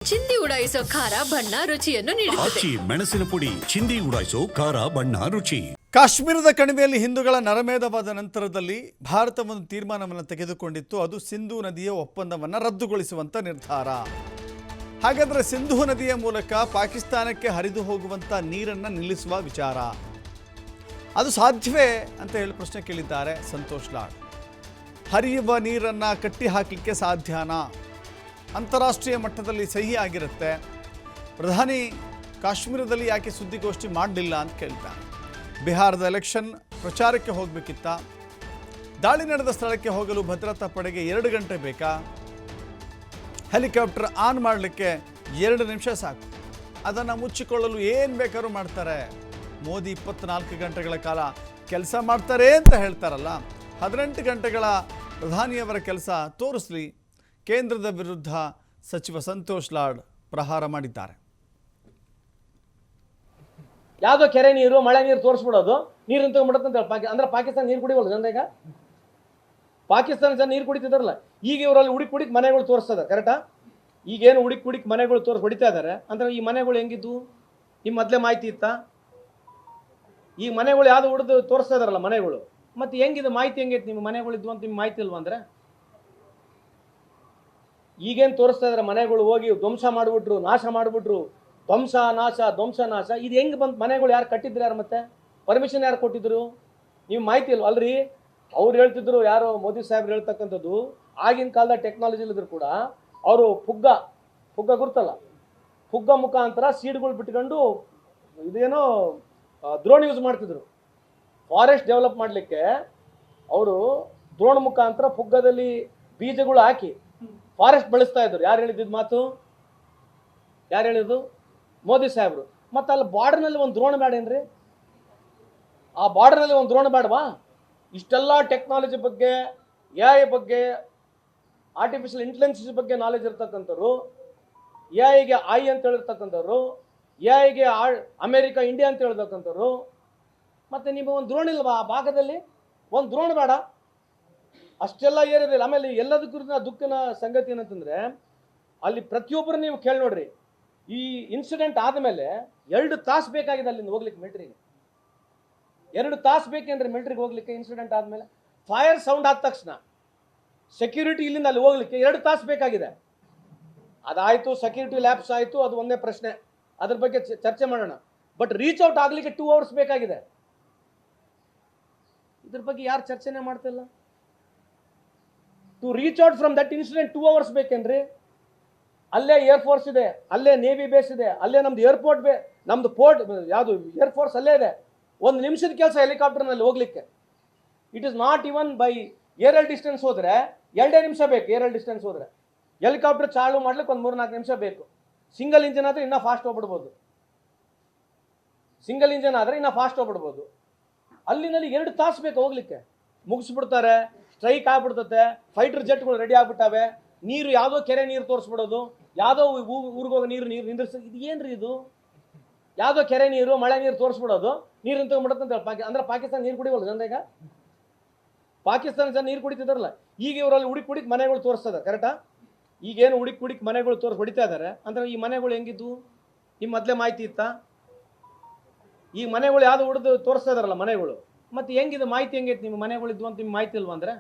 ಚಿಂದಿ ಉಡಾಯಿಸೋ ಖಾರ ಬಣ್ಣ ರುಚಿಯನ್ನು ನೀಡುತ್ತದೆ. ಆಚಿ ಮೆಣಸಿನ ಪುಡಿ ಚಿಂದಿ ಉಡಾಯಿಸೋ ಖಾರ ಬಣ್ಣ ರುಚಿ. ಕಾಶ್ಮೀರದ ಕಣಿವೆಯಲ್ಲಿ ಹಿಂದೂಗಳ ನರಮೇಧವಾದ ನಂತರದಲ್ಲಿ ಭಾರತ ಒಂದು ತೀರ್ಮಾನವನ್ನು ತೆಗೆದುಕೊಂಡಿತ್ತು. ಅದು ಸಿಂಧೂ ನದಿಯ ಒಪ್ಪಂದವನ್ನು ರದ್ದುಗೊಳಿಸುವಂಥ ನಿರ್ಧಾರ. ಹಾಗಾದರೆ ಸಿಂಧೂ ನದಿಯ ಮೂಲಕ ಪಾಕಿಸ್ತಾನಕ್ಕೆ ಹರಿದು ಹೋಗುವಂಥ ನೀರನ್ನು ನಿಲ್ಲಿಸುವ ವಿಚಾರ ಅದು ಸಾಧ್ಯವೇ ಅಂತ ಹೇಳಿ ಪ್ರಶ್ನೆ ಕೇಳಿದ್ದಾರೆ ಸಂತೋಷ್ ಲಾಡ್. ಹರಿಯುವ ನೀರನ್ನು ಕಟ್ಟಿ ಹಾಕಲಿಕ್ಕೆ ಸಾಧ್ಯನಾ? ಅಂತಾರಾಷ್ಟ್ರೀಯ ಮಟ್ಟದಲ್ಲಿ ಸಹಿ ಆಗಿರುತ್ತೆ. ಪ್ರಧಾನಿ ಕಾಶ್ಮೀರದಲ್ಲಿ ಯಾಕೆ ಸುದ್ದಿಗೋಷ್ಠಿ ಮಾಡಲಿಲ್ಲ ಅಂತ ಕೇಳ್ತಾರೆ. ಬಿಹಾರದ ಎಲೆಕ್ಷನ್ ಪ್ರಚಾರಕ್ಕೆ ಹೋಗಬೇಕಿತ್ತ? ದಾಳಿ ನಡೆದ ಸ್ಥಳಕ್ಕೆ ಹೋಗಲು ಭದ್ರತಾ ಪಡೆಗೆ 2 ಗಂಟೆ ಬೇಕಾ? ಹೆಲಿಕಾಪ್ಟರ್ ಆನ್ ಮಾಡಲಿಕ್ಕೆ 2 ನಿಮಿಷ ಸಾಕು. ಅದನ್ನು ಮುಚ್ಚಿಕೊಳ್ಳಲು ಏನು ಬೇಕಾದ್ರೂ ಮಾಡ್ತಾರೆ. ಮೋದಿ 24 ಗಂಟೆಗಳ ಕಾಲ ಕೆಲಸ ಮಾಡ್ತಾರೆ ಅಂತ ಹೇಳ್ತಾರಲ್ಲ, 18 ಗಂಟೆಗಳ ಪ್ರಧಾನಿಯವರ ಕೆಲಸ ತೋರಿಸಲಿ. ಕೇಂದ್ರದ ವಿರುದ್ಧ ಸಚಿವ ಸಂತೋಷ್ ಲಾಡ್ ಪ್ರಹಾರ ಮಾಡಿದ್ದಾರೆ. ಯಾವುದೋ ಕೆರೆ ನೀರು ಮಳೆ ನೀರು ತೋರಿಸ್ಬಿಡೋದು, ನೀರನ್ನು ತಗೊಂಡ್ಬಿಡುತ್ತೆ ಅಂತ ಹೇಳಿ ಅಂದ್ರೆ ಪಾಕಿಸ್ತಾನ ನೀರು ಕುಡಿಯೋಲ್ಲ ಜನ. ಈಗ ಪಾಕಿಸ್ತಾನ ಜನ ನೀರು ಕುಡಿತಿದಾರಲ್ಲ, ಈಗ ಇವರಲ್ಲಿ ಹುಡುಕಿ ಮನೆಗಳು ತೋರಿಸ್ತದೆ. ಕರೆಕ್ಟಾ? ಈಗೇನು ಹುಡುಕಿ ಮನೆಗಳು ಹೊಡಿತಾ ಇದ್ದಾರೆ ಅಂದ್ರೆ ಈ ಮನೆಗಳು ಹೆಂಗಿದ್ದು ನಿಮ್ಮ ಮೊದಲೇ ಮಾಹಿತಿ ಇತ್ತಾ? ಈ ಮನೆಗಳು ಯಾವ್ದು ಹುಡಿದು ತೋರಿಸ್ತಾ ಇದಾರಲ್ಲ ಮನೆಗಳು, ಮತ್ತೆ ಹೆಂಗಿದೆ ಮಾಹಿತಿ ಹೆಂಗೈತೆ? ನಿಮ್ಮ ಮನೆಗಳಿದ್ವು ಅಂತ ನಿಮ್ಗೆ ಮಾಹಿತಿ ಇಲ್ವಾ? ಅಂದ್ರೆ ಈಗೇನು ತೋರಿಸ್ತಾ ಇದಾರೆ ಮನೆಗಳು ಹೋಗಿ ಧ್ವಂಸ ಮಾಡಿಬಿಟ್ರು, ನಾಶ ಮಾಡಿಬಿಟ್ರು, ಧ್ವಂಸ ನಾಶ. ಇದು ಹೆಂಗೆ ಬಂತು? ಮನೆಗಳು ಯಾರು ಕಟ್ಟಿದ್ರು? ಯಾರು ಮತ್ತೆ ಪರ್ಮಿಷನ್ ಯಾರು ಕೊಟ್ಟಿದ್ರು? ನೀವು ಮಾಹಿತಿ ಇಲ್ವ? ಅಲ್ರಿ, ಅವ್ರು ಹೇಳ್ತಿದ್ರು, ಯಾರೋ ಮೋದಿ ಸಾಹೇಬ್ರು ಹೇಳ್ತಕ್ಕಂಥದ್ದು, ಆಗಿನ ಕಾಲದ ಟೆಕ್ನಾಲಜಿ ಇಲ್ಲಿದ್ರು ಕೂಡ ಅವರು ಫುಗ್ಗ ಗುರ್ತಲ್ಲ, ಫುಗ್ಗ ಮುಖಾಂತರ ಸೀಡ್ಗಳು ಬಿಟ್ಕೊಂಡು ಇದೇನೋ ದ್ರೋಣ್ ಯೂಸ್ ಮಾಡ್ತಿದ್ರು. ಫಾರೆಸ್ಟ್ ಡೆವಲಪ್ ಮಾಡಲಿಕ್ಕೆ ಅವರು ದ್ರೋಣ ಮುಖಾಂತರ ಫುಗ್ಗದಲ್ಲಿ ಬೀಜಗಳು ಹಾಕಿ ಫಾರೆಸ್ಟ್ ಬೆಳೆಸ್ತಾ ಇದ್ರು. ಯಾರು ಹೇಳಿದ್ದು ಮಾತು? ಯಾರು ಹೇಳಿದ್ದು? ಮೋದಿ ಸಾಹೇಬ್ರು. ಮತ್ತು ಅಲ್ಲಿ ಬಾರ್ಡರ್ನಲ್ಲಿ ಒಂದು ದ್ರೋಣ ಬೇಡೇನ್ರಿ? ಆ ಬಾರ್ಡರ್ನಲ್ಲಿ ಒಂದು ದ್ರೋಣ ಬೇಡವಾ? ಇಷ್ಟೆಲ್ಲ ಟೆಕ್ನಾಲಜಿ ಬಗ್ಗೆ, AI ಬಗ್ಗೆ, ಆರ್ಟಿಫಿಷಿಯಲ್ ಇಂಟೆಲಿಜೆನ್ಸ್ ಬಗ್ಗೆ ನಾಲೆಜ್ ಇರ್ತಕ್ಕಂಥವ್ರು, AI ಐ ಅಂತ ಹೇಳಿರ್ತಕ್ಕಂಥವ್ರು, AI ಅಮೇರಿಕ ಇಂಡಿಯಾ ಅಂತ ಹೇಳ್ತಕ್ಕಂಥವ್ರು, ಮತ್ತು ನಿಮಗೆ ಒಂದು ದ್ರೋಣ ಇಲ್ವಾ ಆ ಭಾಗದಲ್ಲಿ? ಒಂದು ದ್ರೋಣ ಬೇಡ? ಅಷ್ಟೆಲ್ಲ ಏರಿದಿಲ್ಲ. ಆಮೇಲೆ ಎಲ್ಲದಕ್ಕೂ ದುಃಖನ ಸಂಗತಿ ಏನಂತಂದರೆ, ಅಲ್ಲಿ ಪ್ರತಿಯೊಬ್ಬರು ನೀವು ಕೇಳಿ ನೋಡ್ರಿ, ಈ ಇನ್ಸಿಡೆಂಟ್ ಆದಮೇಲೆ 2 ತಾಸು ಬೇಕಾಗಿದೆ ಅಲ್ಲಿಂದ ಹೋಗ್ಲಿಕ್ಕೆ ಮಿಲಿಟ್ರಿಗೆ. 2 ತಾಸು ಬೇಕೇನ್ರಿ ಮಿಲಿಟ್ರಿಗೆ ಹೋಗ್ಲಿಕ್ಕೆ? ಇನ್ಸಿಡೆಂಟ್ ಆದಮೇಲೆ ಫೈರ್ ಸೌಂಡ್ ಆದ ತಕ್ಷಣ ಸೆಕ್ಯೂರಿಟಿ ಇಲ್ಲಿಂದ ಅಲ್ಲಿ ಹೋಗ್ಲಿಕ್ಕೆ 2 ತಾಸು ಬೇಕಾಗಿದೆ. ಅದಾಯಿತು, ಸೆಕ್ಯೂರಿಟಿ ಲ್ಯಾಬ್ಸ್ ಆಯಿತು, ಅದು ಒಂದೇ ಪ್ರಶ್ನೆ, ಅದ್ರ ಬಗ್ಗೆ ಚರ್ಚೆ ಮಾಡೋಣ. ಬಟ್ ರೀಚ್ ಔಟ್ ಆಗಲಿಕ್ಕೆ 2 ಅವರ್ಸ್ ಬೇಕಾಗಿದೆ. ಇದ್ರ ಬಗ್ಗೆ ಯಾರು ಚರ್ಚೆನೇ ಮಾಡ್ತಿಲ್ಲ. To reach out from that incident 2 hours ಬೇಕೇನ್ರಿ? ಅಲ್ಲೇ ಏರ್ಫೋರ್ಸ್ ಇದೆ, ಅಲ್ಲೇ ನೇವಿ ಬೇಸ್ ಇದೆ, ಅಲ್ಲೇ ನಮ್ದು ಏರ್ಪೋರ್ಟ್ ನಮ್ದು ಪೋರ್ಟ್ ಯಾವುದು ಏರ್ಫೋರ್ಸ್ ಅಲ್ಲೇ ಇದೆ. 1 ನಿಮಿಷದ ಕೆಲಸ ಹೆಲಿಕಾಪ್ಟರ್ನಲ್ಲಿ ಹೋಗ್ಲಿಕ್ಕೆ. It is not even by aerial distance ಹೋದರೆ 2 ನಿಮಿಷ ಬೇಕು. ಏರಲ್ ಡಿಸ್ಟೆನ್ಸ್ ಹೋದರೆ ಹೆಲಿಕಾಪ್ಟರ್ ಚಾಲು ಮಾಡ್ಲಿಕ್ಕೆ ಒಂದು 3-4 ನಿಮಿಷ ಬೇಕು. ಸಿಂಗಲ್ ಇಂಜಿನ್ ಆದರೆ ಇನ್ನೂ ಫಾಸ್ಟ್ ಹೋಗ್ಬಿಡ್ಬೋದು. ಅಲ್ಲಿನಲ್ಲಿ 2 ತಾಸು ಬೇಕು ಹೋಗ್ಲಿಕ್ಕೆ. ಮುಗಿಸ್ಬಿಡ್ತಾರೆ, ಸ್ಟ್ರೈಕ್ ಆಗ್ಬಿಡ್ತತೆ, ಫೈಟರ್ ಜೆಟ್ಗಳು ರೆಡಿ ಆಗ್ಬಿಟ್ಟಾವೆ, ನೀರು ಯಾವುದೋ ಕೆರೆ ನೀರು ತೋರಿಸ್ಬಿಡೋದು, ಯಾವುದೋ ಊರಿಗೋಗೋ ನೀರು ನಿಂದಿರ್ಸ. ಇದು ಏನ್ರಿ ಇದು? ಯಾವುದೋ ಕೆರೆ ನೀರು ಮಳೆ ನೀರು ತೋರಿಸ್ಬಿಡೋದು, ನೀರನ್ನು ತಗೊಂಡ್ಬಿಡುತ್ತೆ ಅಂತ ಹೇಳಿ ಅಂದ್ರೆ ಪಾಕಿಸ್ತಾನ ನೀರು ಕುಡಿಯೋಲ್ಲ ಜನ. ಈಗ ಪಾಕಿಸ್ತಾನ ಜನ ನೀರು ಕುಡಿತಿದಾರಲ್ಲ, ಈಗ ಇವರಲ್ಲಿ ಹುಡುಕಿ ಮನೆಗಳು ತೋರಿಸ್ತದೆ. ಕರೆಕ್ಟಾ? ಈಗೇನು ಹುಡುಕಿ ಮನೆಗಳು ಹೊಡಿತಾ ಇದ್ದಾರೆ ಅಂದ್ರೆ ಈ ಮನೆಗಳು ಹೆಂಗಿದ್ದು ನಿಮ್ಮ ಮೊದಲೇ ಮಾಹಿತಿ ಇತ್ತಾ? ಈ ಮನೆಗಳು ಯಾವ್ದು ಹುಡಿದು ತೋರಿಸ್ತಾ ಇದಾರಲ್ಲ ಮನೆಗಳು, ಮತ್ತೆ ಹೆಂಗಿದೆ ಮಾಹಿತಿ ಹೆಂಗೈತೆ? ನಿಮ್ಮ ಮನೆಗಳಿದ್ವು ಅಂತ ನಿಮ್ಗೆ ಮಾಹಿತಿ ಇಲ್ವಾ? ಅಂದ್ರೆ